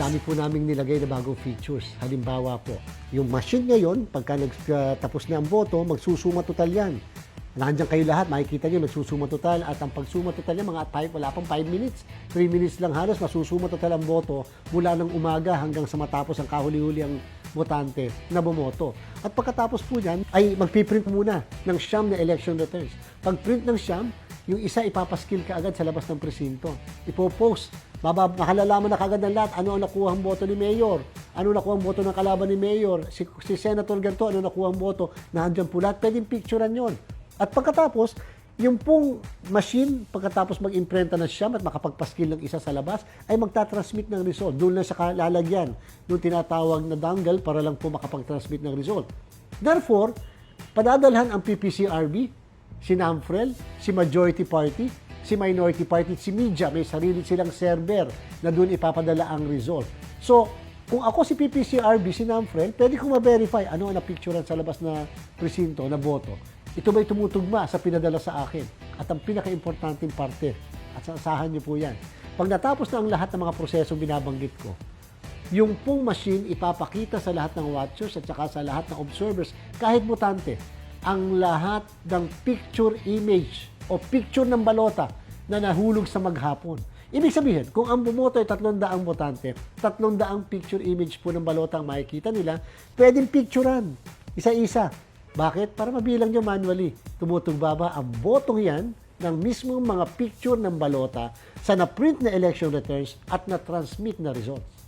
Marami po naming nilagay na bagong features. Halimbawa po, yung machine ngayon, pagka tapos na ang boto, magsusuma total yan. Nandiyan kayo lahat, makikita nyo, nagsusuma total. At ang pagsuma total niya, wala pang 5 minutes. 3 minutes lang halos, masusuma total ang boto mula ng umaga hanggang sa matapos ang kahuli-huli ang botante na bumoto. At pagkatapos po niyan, ay magpiprint muna ng siyam na election returns. Pag print ng siyam, yung isa ipapaskil ka agad sa labas ng presinto. Ipopost. Makalalaman na kagad ng lahat ano ang nakuha ang boto ni Mayor, ano nakuha ang boto ng kalaban ni Mayor, si Senator ganito, ano nakuha ang boto, nandiyan po lahat, pwedeng picturean yon. At pagkatapos, yung pong machine, pagkatapos mag-imprenta ng siyam at makapagpaskil ng isa sa labas, ay magtatransmit ng result. Doon lang sa lalagyan, yung tinatawag na dongle para lang po makapag-transmit ng result. Therefore, padadalhan ang PPCRB, si NAMFREL, si Majority Party, si Minority Party, si media, may sarili silang server na doon ipapadala ang result. So, kung ako si PPCRB, si NAMFREL, pwede kong ma-verify ano ang napicturean sa labas na presinto, na boto. Ito ba'y tumutugma sa pinadala sa akin? At ang pinaka-importanting parte, at saasahan niyo po yan. Pag natapos na ang lahat ng mga prosesong binabanggit ko, yung pong machine ipapakita sa lahat ng watchers at saka sa lahat ng observers, kahit botante, ang lahat ng picture image o picture ng balota na nahulog sa maghapon. Ibig sabihin, kung ang bumoto ay 300 botante, 300 picture image po ng balota ang makikita nila, pwedeng picturean, isa-isa. Bakit? Para mabilang nyo manually. Tumutugba ba ang botong yan ng mismong mga picture ng balota sa na-print na election returns at na-transmit na results.